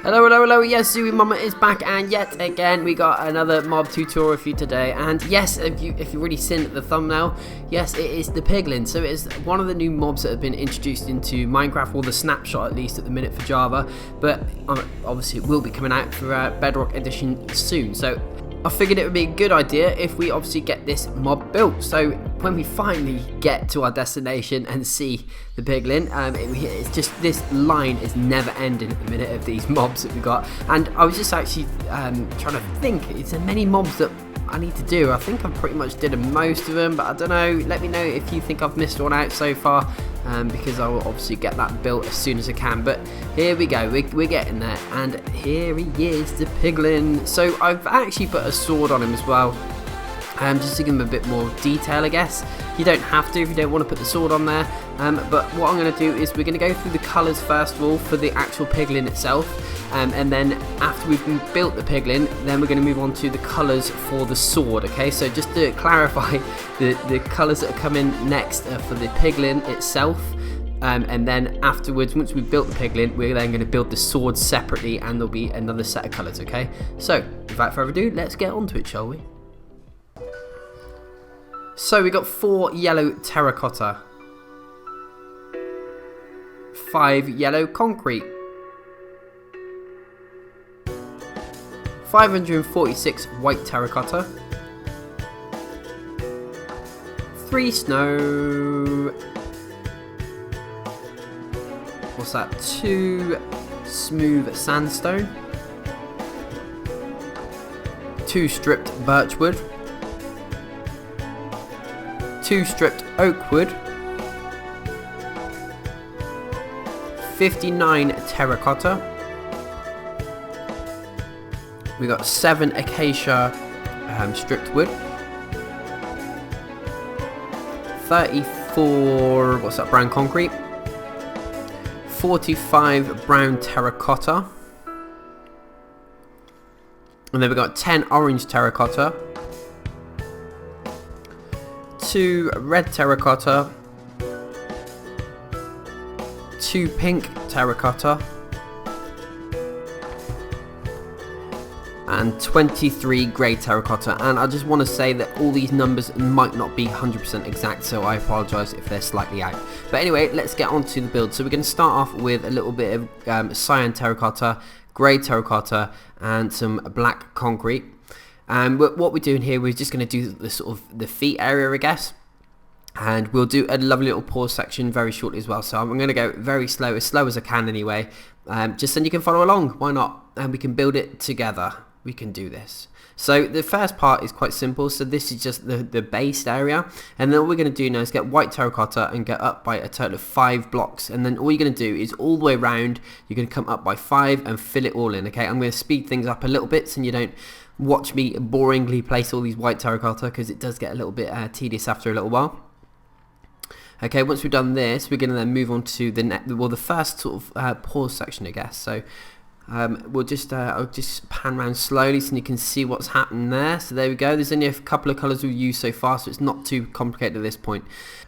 Hello, hello, hello, yes, zu-wii-mama is back, and yet again we got another mob tutorial for you today. And yes, if you've already seen the thumbnail, yes, it is the Piglin. So it is one of the new mobs that have been introduced into Minecraft, or the snapshot at least at the minute for Java, but obviously it will be coming out for Bedrock Edition soon. So I figured it would be a good idea if we obviously get this mob built. So when we finally get to our destination and see the Piglin, it's just, this line is never ending at the minute of these mobs that we got. And I was just actually trying to think, is there many mobs that I need to do? I think I've pretty much did most of them, but I don't know, let me know if you think I've missed one out so far, because I will obviously get that built as soon as I can. But here we go, we're getting there, and here he is, the Piglin. So I've actually put a sword on him as well, just to give him a bit more detail, I guess. You don't have to if you don't want to put the sword on there, but what I'm going to do is we're going to go through the colours first of all for the actual Piglin itself, and then after we've built the Piglin, then we're going to move on to the colours for the sword. Okay, so just to clarify, the colours that are coming next for the Piglin itself, and then afterwards, once we've built the Piglin, we're then going to build the sword separately, and there'll be another set of colours. Okay, so without further ado, let's get on to it, shall we? So we got 4 yellow terracotta, 5 yellow concrete, 546 white terracotta, 3 snow, what's that, 2 smooth sandstone, 2 stripped birchwood, 2 stripped oak wood, 59 terracotta, we got 7 acacia stripped wood, 34, what's that, brown concrete, 45 brown terracotta, and then we got 10 orange terracotta, 2 red terracotta, 2 pink terracotta, and 23 grey terracotta. And I just want to say that all these numbers might not be 100% exact, so I apologise if they're slightly out. But anyway, let's get on to the build. So we're going to start off with a little bit of cyan terracotta, grey terracotta, and some black concrete. But what we're doing here, we're just going to do the sort of the feet area, I guess, and we'll do a lovely little pause section very shortly as well. So I'm going to go very slow as I can anyway, just so you can follow along. Why not? And we can build it together. We can do this. So the first part is quite simple. So this is just the base area, and then all we're going to do now is get white terracotta and get up by a total of 5 blocks, and then all you're going to do is all the way around you're going to come up by 5 and fill it all in. Okay, I'm going to speed things up a little bit so you don't watch me boringly place all these white terracotta, because it does get a little bit tedious after a little while. Okay, once we've done this, we're going to then move on to the first sort of pause section, I guess. So we'll just I'll just pan around slowly so you can see what's happening there. So there we go. There's only a couple of colours we've used so far, so it's not too complicated at this point.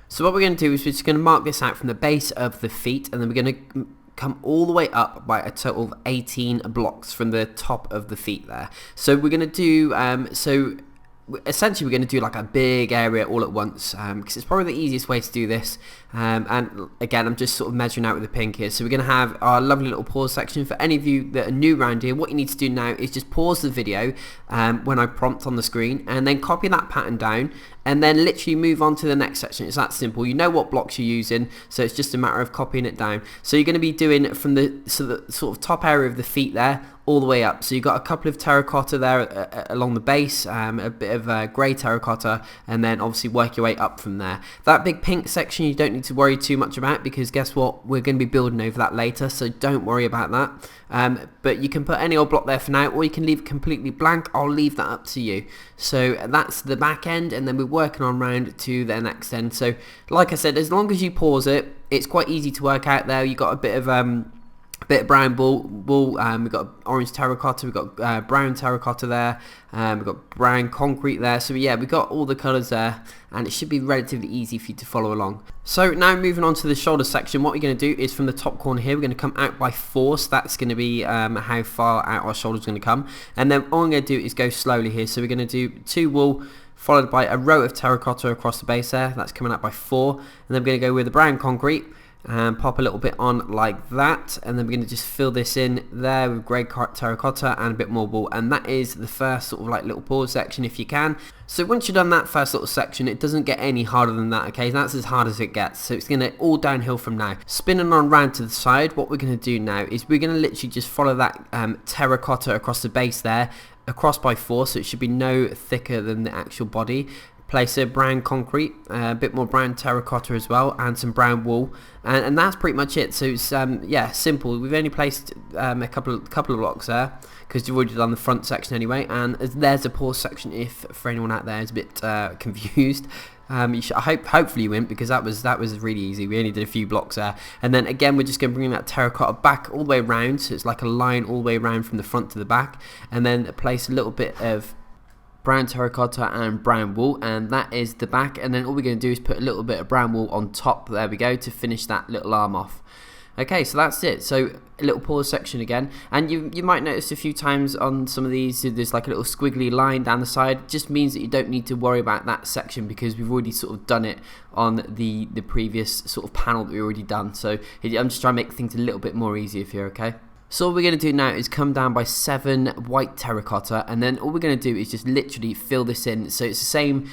So what we're going to do is we're just going to mark this out from the base of the feet, and then we're going to come all the way up by a total of 18 blocks from the top of the feet there. So we're going to do essentially we're going to do like a big area all at once, because it's probably the easiest way to do this, and again I'm just sort of measuring out with the pink here. So we're going to have our lovely little pause section. For any of you that are new around here, what you need to do now is just pause the video when I prompt on the screen, and then copy that pattern down, and then literally move on to the next section. It's that simple. You know what blocks you're using, so it's just a matter of copying it down. So you're going to be doing from the sort of top area of the feet there all the way up. So you've got a couple of terracotta there along the base, a bit of grey terracotta, and then obviously work your way up from there. That big pink section you don't need to worry too much about, because guess what, we're going to be building over that later, so don't worry about that. But you can put any old block there for now, or you can leave it completely blank. I'll leave that up to you. So that's the back end, and then we're working on round to the next end. So like I said, as long as you pause it, it's quite easy to work out there. You've got a bit of bit of brown wool. We've got orange terracotta, we've got brown terracotta there, we've got brown concrete there. So yeah, we've got all the colours there, and it should be relatively easy for you to follow along. So now moving on to the shoulder section, what we're going to do is from the top corner here, we're going to come out by 4, so that's going to be how far out our shoulder's going to come. And then all I'm going to do is go slowly here, so we're going to do 2 wool, followed by a row of terracotta across the base there, that's coming out by 4, and then we're going to go with the brown concrete, and pop a little bit on like that, and then we're going to just fill this in there with grey terracotta and a bit more wool, and that is the first sort of like little pause section if you can. So once you've done that first little section, it doesn't get any harder than that, okay? That's as hard as it gets, so it's going to all downhill from now. Spinning on round to the side, what we're going to do now is we're going to literally just follow that terracotta across the base there, across by 4, so it should be no thicker than the actual body. Place a brown concrete, a bit more brown terracotta as well, and some brown wool, and that's pretty much it. So it's yeah, simple. We've only placed a couple of blocks there because you've already done the front section anyway, and there's a pause section if for anyone out there is a bit confused. Hopefully you went, because that was really easy. We only did a few blocks there, and then again we're just going to bring that terracotta back all the way around, so it's like a line all the way around from the front to the back, and then place a little bit of brown terracotta and brown wool, and that is the back. And then all we're going to do is put a little bit of brown wool on top, there we go, to finish that little arm off. Okay, so that's it. So a little pause section again, and you might notice a few times on some of these there's like a little squiggly line down the side. It just means that you don't need to worry about that section because we've already sort of done it on the previous sort of panel that we've already done. So I'm just trying to make things a little bit more easier for you, okay? So all we're going to do now is come down by 7 white terracotta, and then all we're going to do is just literally fill this in. So it's the same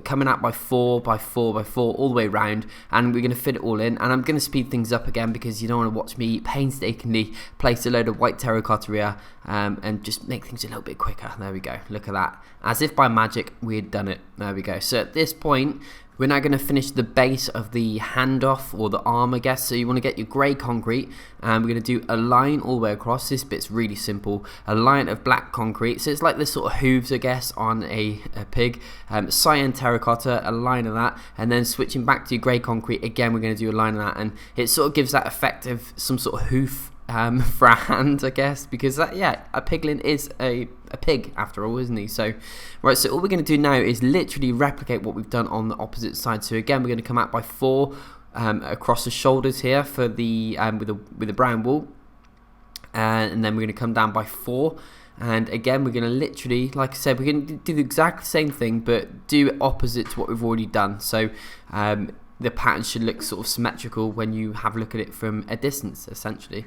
coming out by 4 by 4 by 4 all the way around, and we're going to fit it all in. And I'm going to speed things up again because you don't want to watch me painstakingly place a load of white terracotta here, and just make things a little bit quicker. There we go, look at that, as if by magic we had done it. There we go. So at this point we're now going to finish the base of the hand off, or the arm I guess. So you want to get your grey concrete, and we're going to do a line all the way across. This bit's really simple. A line of black concrete, so it's like the sort of hooves I guess on a pig. Cyan terracotta, a line of that, and then switching back to grey concrete again, we're going to do a line of that, and it sort of gives that effect of some sort of hoof for a hand I guess, because yeah, a piglin is a pig after all, isn't he? So right, so all we're going to do now is literally replicate what we've done on the opposite side. So again we're going to come out by 4 across the shoulders here for the with the brown wool, and then we're going to come down by 4, and again we're going to literally, like I said, we're going to do the exact same thing but do it opposite to what we've already done. So the pattern should look sort of symmetrical when you have a look at it from a distance essentially.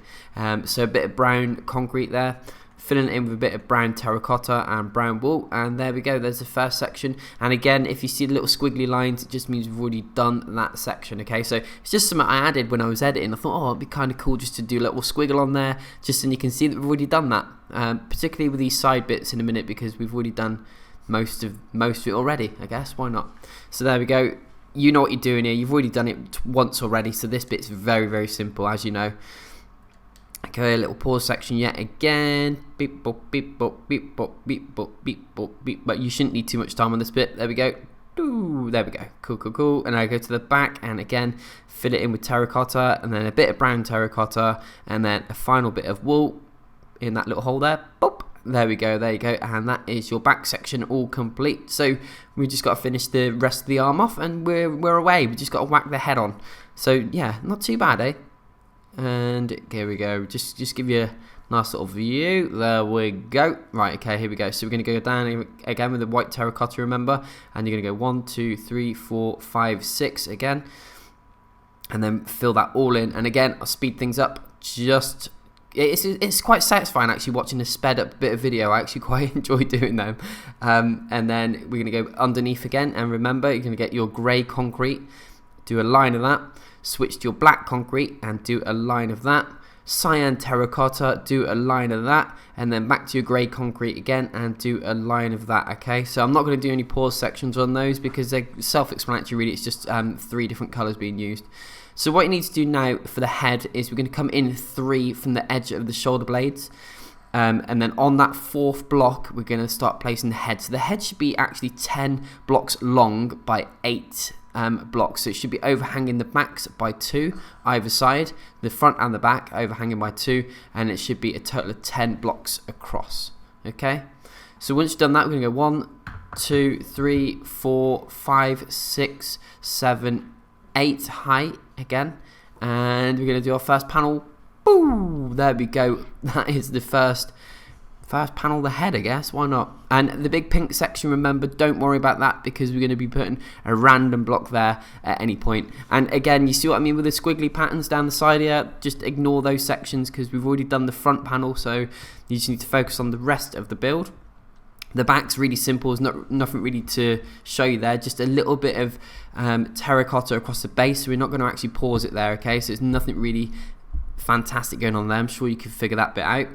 So a bit of brown concrete there, filling it in with a bit of brown terracotta and brown wool, and there we go, there's the first section. And again, if you see the little squiggly lines, it just means we've already done that section. Okay, so it's just something I added when I was editing. I thought, oh, it'd be kind of cool just to do a little squiggle on there, just so you can see that we've already done that, particularly with these side bits in a minute, because we've already done most of it already, I guess. Why not? So there we go. You know what you're doing here. You've already done it once already, so this bit's very, very simple, as you know. Okay, a little pause section yet again. Beep, boop, beep, boop, beep, boop, beep, boop, beep, boop, beep. But you shouldn't need too much time on this bit. There we go. Ooh, there we go. Cool, cool, cool. And I go to the back, and again, fill it in with terracotta, and then a bit of brown terracotta, and then a final bit of wool in that little hole there. Boop. There we go, there you go, and that is your back section all complete. So we just got to finish the rest of the arm off, and we're away. We just got to whack the head on. So yeah, not too bad, eh? And here we go. Just give you a nice little view. There we go. Right, okay, here we go. So we're going to go down again with the white terracotta, remember, and you're going to go 1, 2, 3, 4, 5, 6 again, and then fill that all in. And again, I'll speed things up just. It's quite satisfying actually watching a sped up bit of video. I actually quite enjoy doing them. And then we're going to go underneath again, and remember, you're going to get your grey concrete, do a line of that, switch to your black concrete and do a line of that, cyan terracotta, do a line of that, and then back to your grey concrete again and do a line of that. Okay, so I'm not going to do any pause sections on those because they're self-explanatory really. It's just 3 different colours being used. So what you need to do now for the head is we're going to come in 3 from the edge of the shoulder blades, and then on that 4th block we're going to start placing the head. So the head should be actually 10 blocks long by 8 blocks. So it should be overhanging the backs by 2 either side, the front and the back overhanging by 2, and it should be a total of 10 blocks across. Okay, so once you've done that, we're going to go 1, 2, 3, 4, 5, 6, 7, 8 height again, and we're going to do our first panel. Boom! There we go. That is the first panel, the head, I guess. Why not? And the big pink section, remember, don't worry about that because we're going to be putting a random block there at any point. And again, you see what I mean with the squiggly patterns down the side here? Just ignore those sections because we've already done the front panel, so you just need to focus on the rest of the build. The back's really simple. There's nothing really to show you there. Just a little bit of terracotta across the base. So we're not going to actually pause it there, okay? So there's nothing really fantastic going on there. I'm sure you can figure that bit out.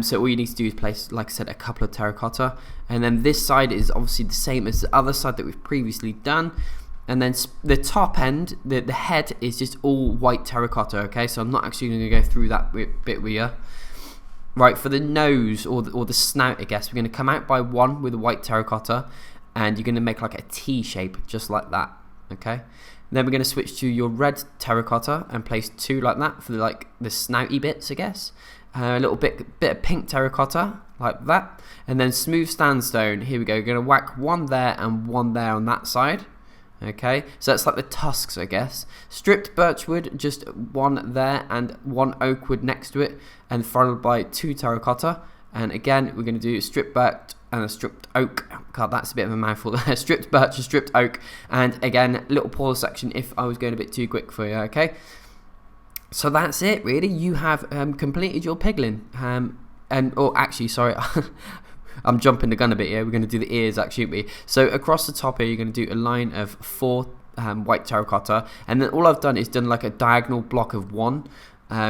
So all you need to do is place, like I said, a couple of terracotta. And then this side is obviously the same as the other side that we've previously done. And then the top end, the head is just all white terracotta, okay? So I'm not actually going to go through that bit with you. Right, for the nose or the snout, I guess, we're going to come out by 1 with the white terracotta, and you're going to make like a T shape, just like that, okay? Then we're going to switch to your red terracotta and place 2 like that for like the snouty bits, I guess. A little bit of pink terracotta, like that. And then smooth sandstone, here we go. We're going to whack 1 there and 1 there on that side. Okay, so that's like the tusks, I guess. Stripped birchwood, just 1 there and 1 oak wood next to it, and followed by 2 terracotta. And again, we're going to do stripped birch and a stripped oak. God, that's a bit of a mouthful there. Stripped birch and stripped oak. And again, little pause section if I was going a bit too quick for you, okay? So that's it, really. You have completed your piglin. Actually, sorry. I'm jumping the gun a bit here. We're going to do the ears actually. So across the top here, you're going to do a line of 4 white terracotta, and then all I've done is done like a diagonal block of 1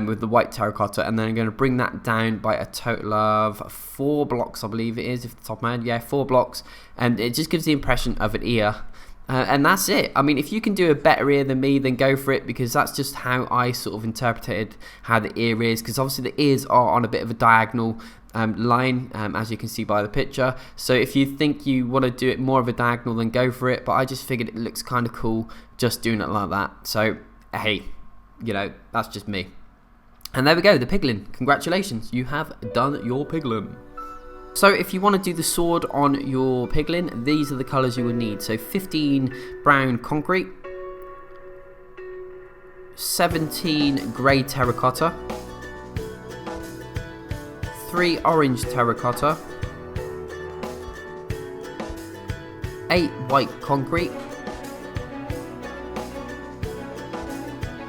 with the white terracotta, and then I'm going to bring that down by a total of 4 blocks, I believe it is, if the top of my head, yeah, 4 blocks, and it just gives the impression of an ear. And that's it. I mean, if you can do a better ear than me, then go for it, because that's just how I sort of interpreted how the ear is, because obviously the ears are on a bit of a diagonal line, as you can see by the picture. So if you think you want to do it more of a diagonal, then go for it, but I just figured it looks kind of cool just doing it like that. So hey, you know, that's just me. And there we go, the piglin. Congratulations, you have done your piglin. So if you want to do the sword on your piglin, these are the colours you will need. So 15 brown concrete, 17 grey terracotta, 3 orange terracotta, 8 white concrete.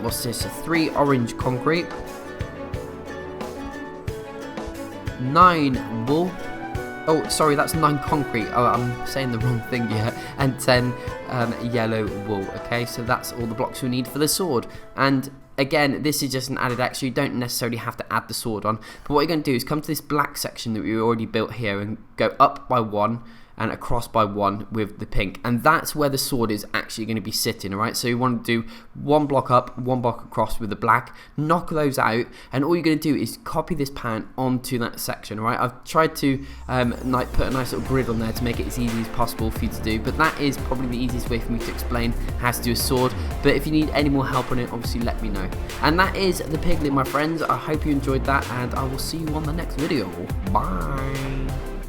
What's this? 3 orange concrete, 9 wool. Oh, sorry, that's 9 concrete. Oh, I'm saying the wrong thing here. And 10 yellow wool. Okay, so that's all the blocks we need for the sword. And again, this is just an added extra. You don't necessarily have to add the sword on. But what you're going to do is come to this black section that we already built here and go up by 1 and across by 1 with the pink, and that's where the sword is actually going to be sitting. Alright, so you want to do 1 block up, 1 block across with the black, knock those out, and all you're going to do is copy this pattern onto that section. Alright, I've tried to like put a nice little grid on there to make it as easy as possible for you to do, but that is probably the easiest way for me to explain how to do a sword. But if you need any more help on it, obviously let me know. And that is the piglin, my friends. I hope you enjoyed that, and I will see you on the next video. Bye.